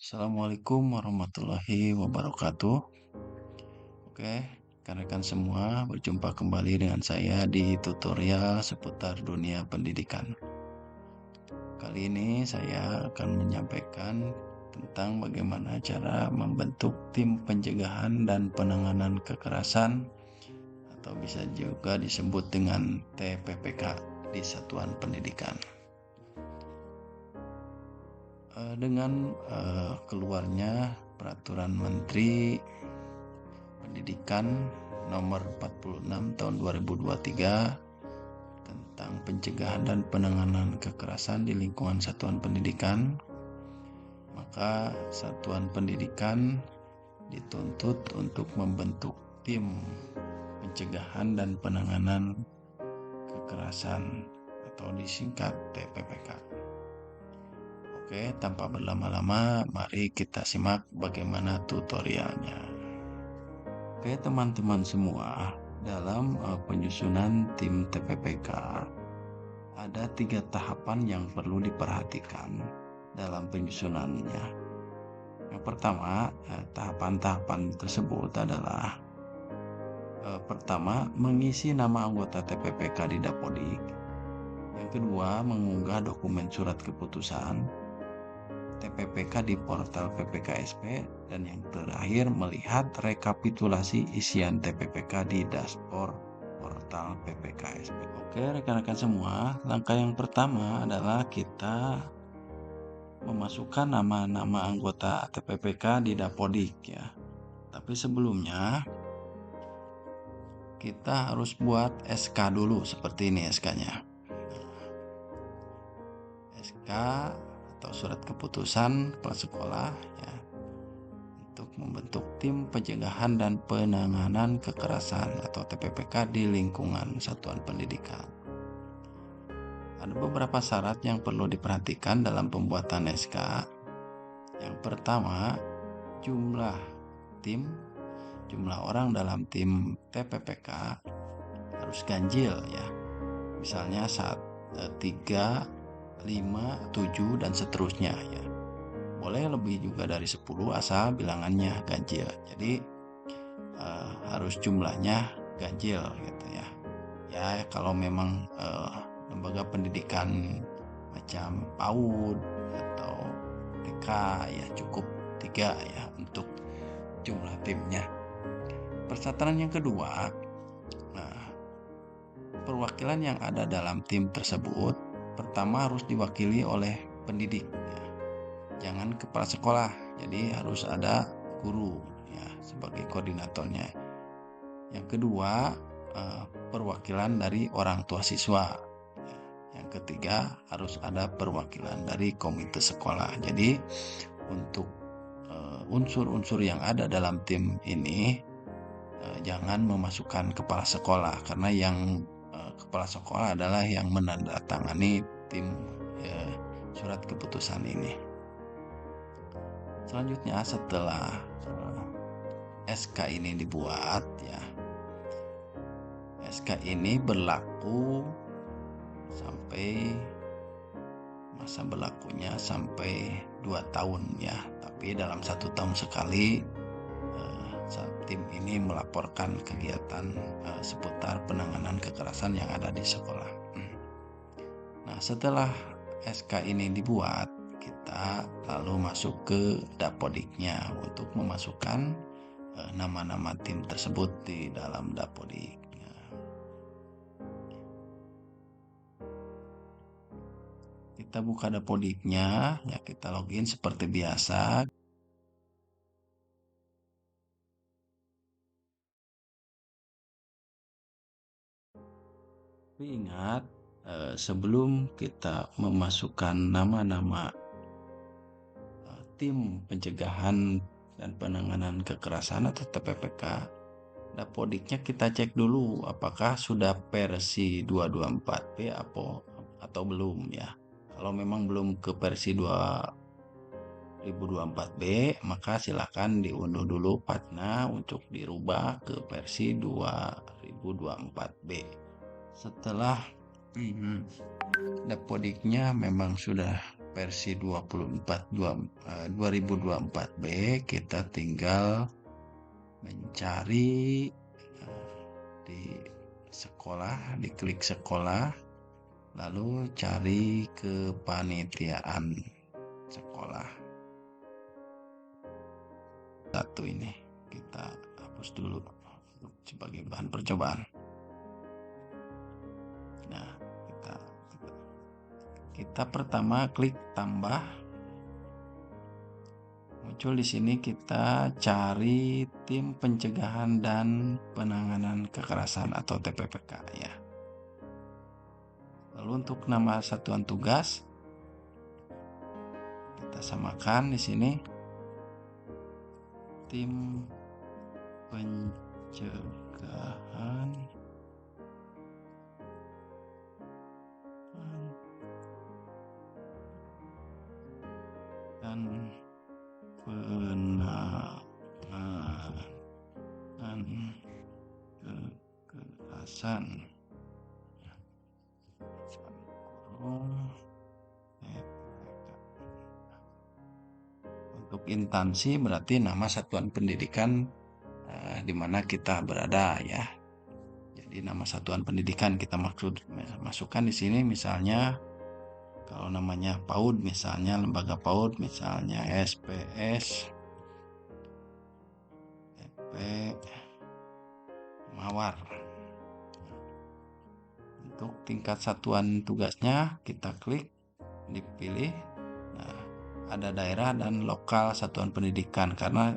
Assalamualaikum warahmatullahi wabarakatuh. Oke, rekan-rekan semua, berjumpa kembali dengan saya di tutorial seputar dunia pendidikan. Kali ini saya akan menyampaikan tentang bagaimana cara membentuk tim pencegahan dan penanganan kekerasan atau bisa juga disebut dengan TPPK di satuan pendidikan. Dengan keluarnya Peraturan Menteri Pendidikan Nomor 46 Tahun 2023 tentang pencegahan dan penanganan kekerasan di lingkungan satuan pendidikan, maka satuan pendidikan dituntut untuk membentuk tim pencegahan dan penanganan kekerasan atau disingkat TPPK. Oke, tanpa berlama-lama, mari kita simak bagaimana tutorialnya. Oke, teman-teman semua, dalam penyusunan tim TPPK ada 3 tahapan yang perlu diperhatikan dalam penyusunannya. Yang pertama, tahapan-tahapan tersebut adalah pertama, mengisi nama anggota TPPK di Dapodik. Yang kedua, mengunggah dokumen surat keputusan TPPK di portal PPKSP, dan yang terakhir melihat rekapitulasi isian TPPK di dashboard portal PPKSP. Oke, rekan-rekan semua, langkah yang pertama adalah kita memasukkan nama-nama anggota TPPK di Dapodik ya. Tapi sebelumnya kita harus buat SK dulu, seperti ini SK-nya. SK atau surat keputusan kepala sekolah ya, untuk membentuk tim pencegahan dan penanganan kekerasan atau TPPK di lingkungan satuan pendidikan. Ada beberapa syarat yang perlu diperhatikan dalam pembuatan SK. Yang pertama, jumlah orang dalam tim TPPK harus ganjil ya. Misalnya 3, 5, 7 dan seterusnya ya. Boleh lebih juga dari 10 asal bilangannya ganjil. Jadi harus jumlahnya ganjil gitu ya. Ya kalau memang lembaga pendidikan macam PAUD atau TK ya cukup 3 ya untuk jumlah timnya. Persyaratan yang kedua, perwakilan yang ada dalam tim tersebut pertama harus diwakili oleh pendidik ya. Jangan kepala sekolah, jadi harus ada guru ya sebagai koordinatornya. Yang kedua, perwakilan dari orang tua siswa ya. Yang ketiga, harus ada perwakilan dari komite sekolah. Jadi untuk unsur-unsur yang ada dalam tim ini jangan memasukkan kepala sekolah, karena yang kepala sekolah adalah yang menandatangani tim surat keputusan ini. Selanjutnya setelah SK ini dibuat ya, SK ini berlaku sampai masa berlakunya sampai 2 tahun ya, tapi dalam 1 tahun sekali tim ini melaporkan kegiatan seputar penanganan kekerasan yang ada di sekolah. Nah, setelah SK ini dibuat, kita lalu masuk ke Dapodiknya untuk memasukkan nama-nama tim tersebut di dalam Dapodik. Kita buka Dapodiknya, ya kita login seperti biasa. Tapi ingat, sebelum kita memasukkan nama-nama tim pencegahan dan penanganan kekerasan atau TPPK, Dapodiknya kita cek dulu apakah sudah versi 224B atau belum ya. Kalau memang belum ke versi 2024B, maka silakan diunduh dulu patnya untuk dirubah ke versi 2024B. Setelah Dapodiknya memang sudah versi 2024B, kita tinggal mencari di sekolah, diklik sekolah, lalu cari kepanitiaan sekolah. Satu ini kita hapus dulu sebagai bahan percobaan. Nah, kita pertama klik tambah. Muncul di sini, kita cari tim pencegahan dan penanganan kekerasan atau TPPK ya. Lalu untuk nama satuan tugas kita samakan di sini, tim pencegahan dan penanganan kekerasan. Untuk instansi berarti nama satuan pendidikan di mana kita berada ya. Jadi nama satuan pendidikan kita masukkan di sini, misalnya kalau namanya PAUD, misalnya lembaga PAUD, misalnya SPS EP Mawar. Untuk tingkat satuan tugasnya kita klik, dipilih. Nah, ada daerah dan lokal satuan pendidikan, karena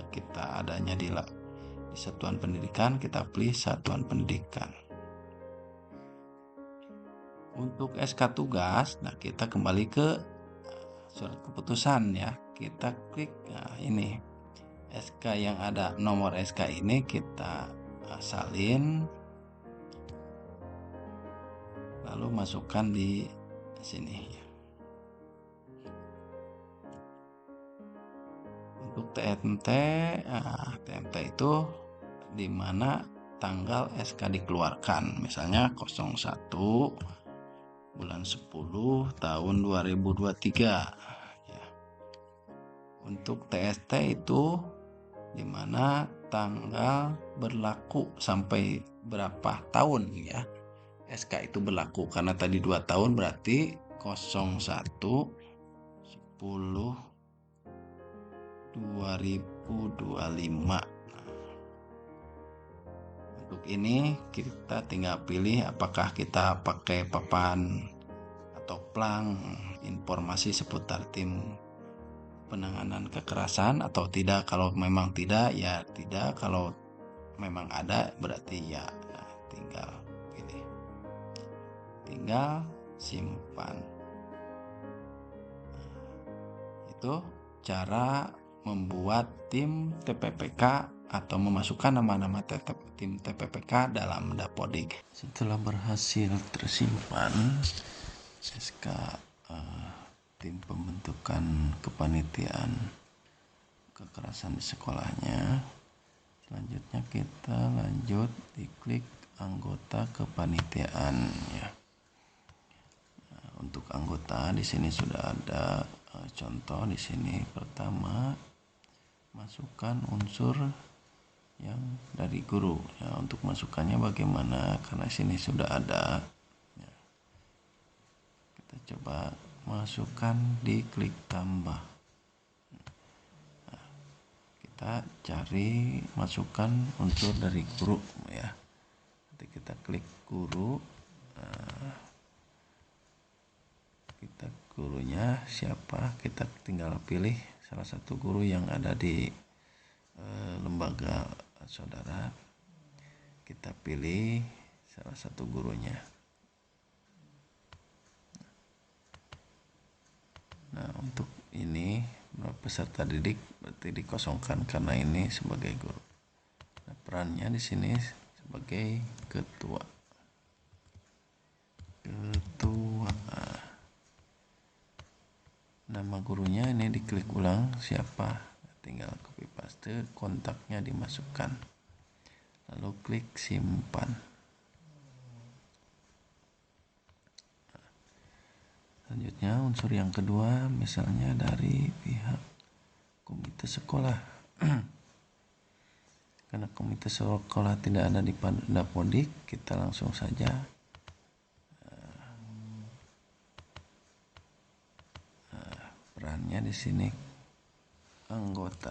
kita adanya di satuan pendidikan, kita pilih satuan pendidikan. Untuk SK tugas, nah kita kembali ke surat keputusan ya. Kita klik, nah ini SK yang ada nomor SK ini kita salin, lalu masukkan di sini. Untuk TMT, TMT itu di mana tanggal SK dikeluarkan, misalnya 01 bulan 10 tahun 2023 ya. Untuk TST itu di mana tanggal berlaku sampai berapa tahun ya SK itu berlaku, karena tadi 2 tahun berarti 01 10 2025. Untuk ini kita tinggal pilih apakah kita pakai papan atau plang informasi seputar tim penanganan kekerasan atau tidak. Kalau memang tidak ya tidak, kalau memang ada berarti ya. Nah, tinggal pilih, tinggal simpan. Itu cara membuat tim TPPK atau memasukkan nama-nama tim TPPK dalam Dapodik. Setelah berhasil tersimpan SK tim pembentukan kepanitiaan kekerasan di sekolahnya, selanjutnya kita lanjut diklik anggota kepanitiaan ya. Nah, untuk anggota di sini sudah ada contoh di sini. Pertama, masukkan unsur yang dari guru ya. Untuk masukannya bagaimana, karena sini sudah ada ya. Kita coba masukkan, di klik tambah. Nah, kita cari masukkan unsur dari guru ya. Nanti kita klik guru. Nah, kita gurunya siapa, kita tinggal pilih salah satu guru yang ada di lembaga saudara, kita pilih salah satu gurunya. Nah, untuk ini peserta didik berarti dikosongkan karena ini sebagai guru. Nah, perannya di sini sebagai ketua. Nama gurunya ini diklik ulang siapa, tinggal copy paste, kontaknya dimasukkan, lalu klik simpan. Selanjutnya unsur yang kedua misalnya dari pihak komite sekolah. Karena komite sekolah tidak ada di Dapodik, kita langsung saja perannya di sini anggota.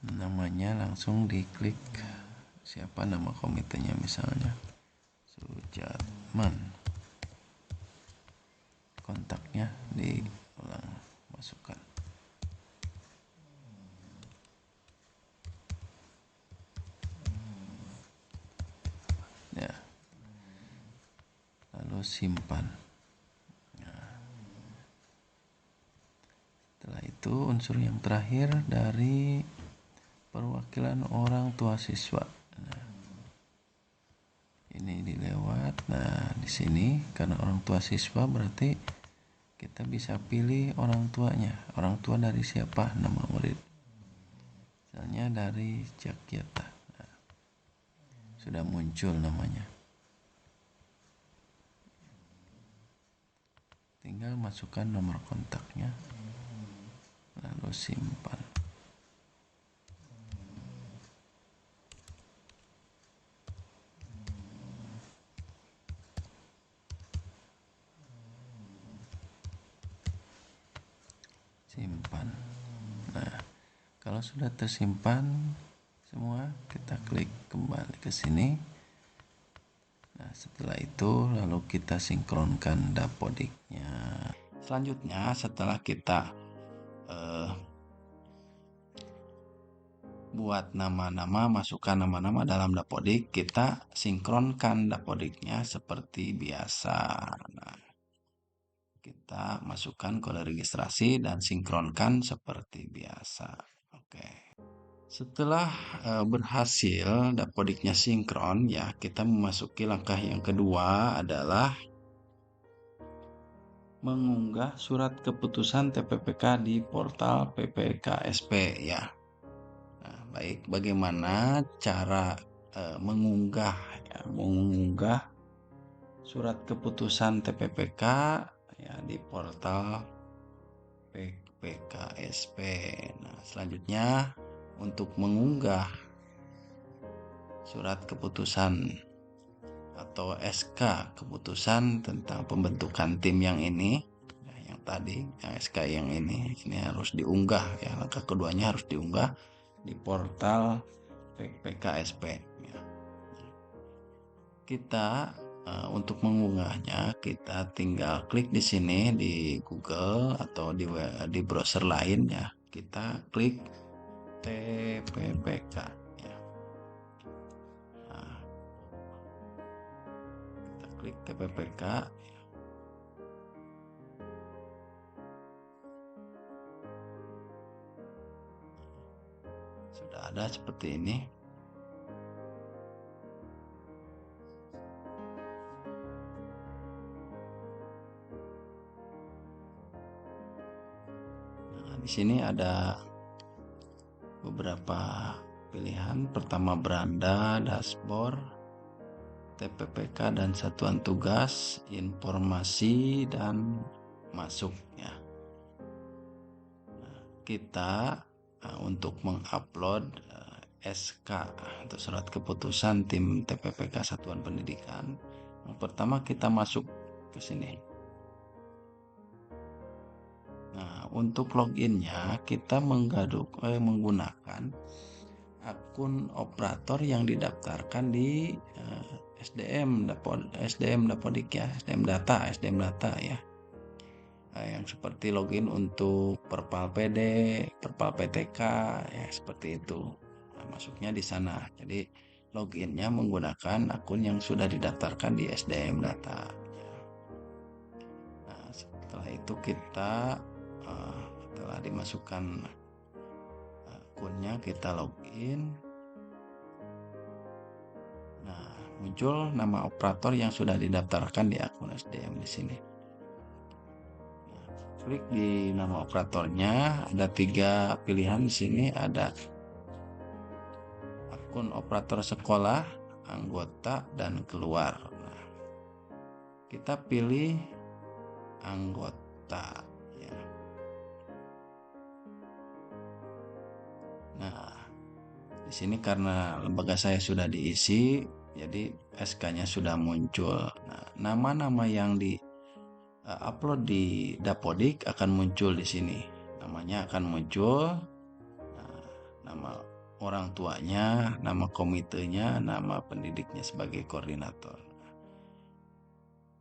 Namanya langsung diklik siapa nama komitenya, misalnya Sujatman. Kontaknya diulang masukkan. Ya. Lalu simpan. Setelah itu unsur yang terakhir dari perwakilan orang tua siswa. Nah, ini dilewat. Nah, di sini karena orang tua siswa berarti kita bisa pilih orang tuanya. Orang tua dari siapa? Nama murid. Misalnya dari Jakyata. Nah, sudah muncul namanya. Tinggal masukkan nomor kontaknya. Lalu simpan. Simpan. Nah, kalau sudah tersimpan semua, kita klik kembali ke sini. Nah, setelah itu lalu kita sinkronkan Dapodiknya. Selanjutnya setelah kita buat nama-nama, masukkan nama-nama dalam Dapodik, kita sinkronkan Dapodiknya seperti biasa. Nah, kita masukkan kode registrasi dan sinkronkan seperti biasa. Oke. Setelah berhasil Dapodiknya sinkron, ya kita memasuki langkah yang kedua adalah mengunggah surat keputusan TPPK di portal PPKSP ya. Nah, baik, bagaimana cara mengunggah surat keputusan TPPK ya di portal PPKSP. Nah, selanjutnya untuk mengunggah surat keputusan atau SK keputusan tentang pembentukan tim yang ini, yang tadi, yang SK yang ini harus diunggah ya. Langkah keduanya harus diunggah di portal PPKSP ya. Kita untuk mengunggahnya kita tinggal klik di sini di Google atau di browser lain ya. Kita klik TPPK ya. Nah, kita klik TPPK. Sudah ada seperti ini. Nah, di sini ada beberapa pilihan. Pertama beranda, dashboard, TPPK dan satuan tugas, informasi dan masuk ya. Nah, kita untuk mengupload SK atau surat keputusan tim TPPK Satuan Pendidikan, yang pertama kita masuk ke sini. Nah, untuk loginnya kita menggunakan akun operator yang didaftarkan di SDM Dapodik ya, SDM data ya. Yang seperti login untuk Perpal PD, Perpal PTK ya, seperti itu. Nah, masuknya di sana. Jadi loginnya menggunakan akun yang sudah didaftarkan di SDM data. Nah, setelah itu kita setelah dimasukkan akunnya, kita login. Nah, muncul nama operator yang sudah didaftarkan di akun SDM di sini. Nah, klik di nama operatornya, ada 3 pilihan di sini, ada akun operator sekolah, anggota, dan keluar. Nah, kita pilih anggota ya. Nah, di sini karena lembaga saya sudah diisi, jadi SK-nya sudah muncul. Nah, nama-nama yang di upload di Dapodik akan muncul di sini. Namanya akan muncul, nah, nama orang tuanya, nama komitenya, nama pendidiknya sebagai koordinator.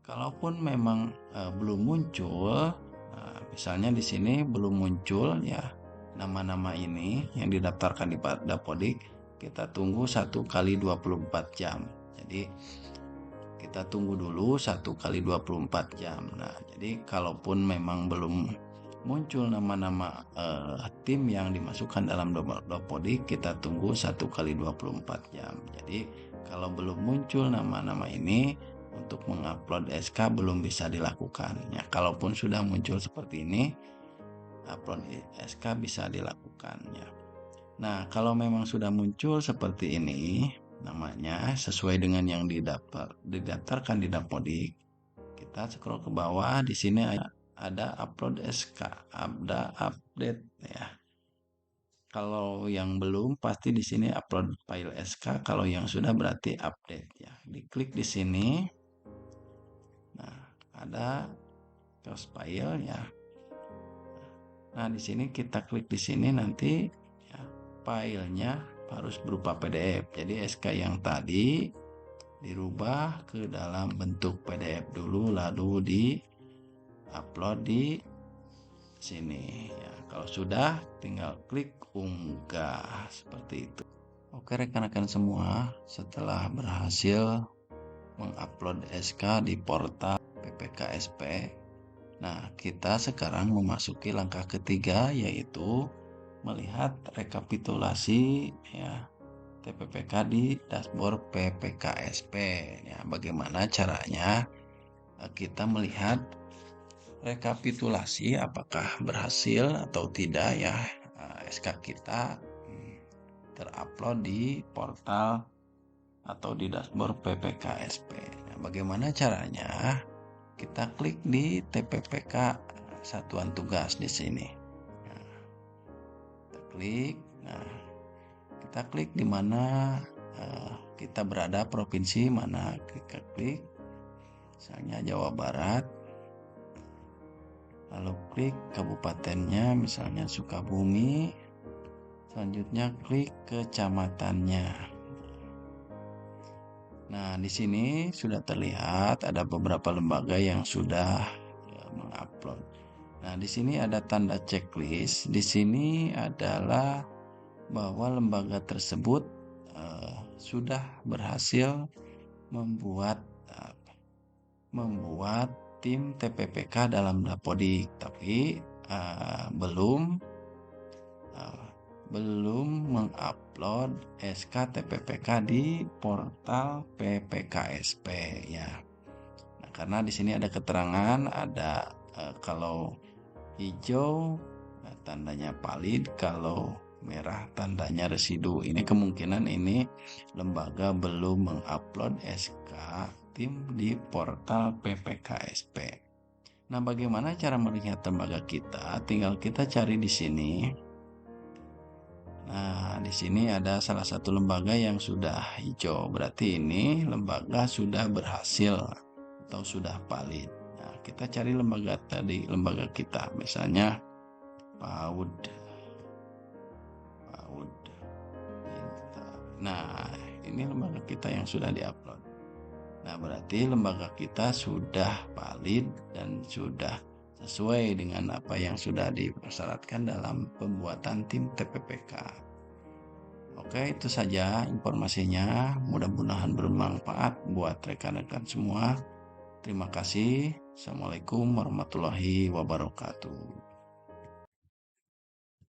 Kalaupun memang belum muncul, nah, misalnya di sini belum muncul ya nama-nama ini yang didaftarkan di Dapodik, kita tunggu 1 kali 24 jam. Jadi kita tunggu dulu 1 kali 24 jam. Nah, jadi kalaupun memang belum muncul nama-nama tim yang dimasukkan dalam Dapodik, kita tunggu 1 kali 24 jam. Jadi kalau belum muncul nama-nama ini, untuk mengupload SK belum bisa dilakukan. Ya, kalaupun sudah muncul seperti ini, upload SK bisa dilakukan ya. Nah, kalau memang sudah muncul seperti ini, namanya sesuai dengan yang didaftarkan di Dapodik, kita scroll ke bawah. Di sini ada upload SK, ada update ya. Kalau yang belum, pasti di sini upload file SK. Kalau yang sudah berarti update ya. Diklik di sini. Nah, ada close file ya. Nah, di sini kita klik di sini, nanti ya, filenya harus berupa PDF. Jadi SK yang tadi dirubah ke dalam bentuk PDF dulu, lalu di upload di sini ya. Kalau sudah, tinggal klik unggah seperti itu. Oke rekan-rekan semua, setelah berhasil mengupload SK di portal PPKSP, nah kita sekarang memasuki langkah ketiga, yaitu melihat rekapitulasi ya TPPK di dashboard PPKSP ya. Bagaimana caranya kita melihat rekapitulasi apakah berhasil atau tidak ya SK kita terupload di portal atau di dashboard PPKSP. Nah, bagaimana caranya? Kita klik di TPPK satuan tugas di sini. Nah, kita klik di mana kita berada, provinsi mana kita klik, misalnya Jawa Barat. Lalu klik kabupatennya, misalnya Sukabumi. Selanjutnya klik kecamatannya. Nah, di sini sudah terlihat ada beberapa lembaga yang sudah mengupload. Nah, di sini ada tanda checklist. Di sini adalah bahwa lembaga tersebut sudah berhasil membuat tim TPPK dalam Dapodik, tapi belum mengupload SK TPPK di portal PPKSP ya. Nah, karena di sini ada keterangan, ada kalau hijau tandanya valid, kalau merah tandanya residu. Ini kemungkinan ini lembaga belum mengupload SK tim di portal PPKSP. Nah, bagaimana cara melihat lembaga kita? Tinggal kita cari di sini. Nah, di sini ada salah satu lembaga yang sudah hijau, berarti ini lembaga sudah berhasil atau sudah valid. Nah, kita cari lembaga tadi, lembaga kita, misalnya PAUD. Nah, ini lembaga kita yang sudah diupload. Nah, berarti lembaga kita sudah valid dan sudah sesuai dengan apa yang sudah dipersyaratkan dalam pembuatan tim TPPK. Oke, itu saja informasinya. Mudah-mudahan bermanfaat buat rekan-rekan semua. Terima kasih. Assalamualaikum warahmatullahi wabarakatuh.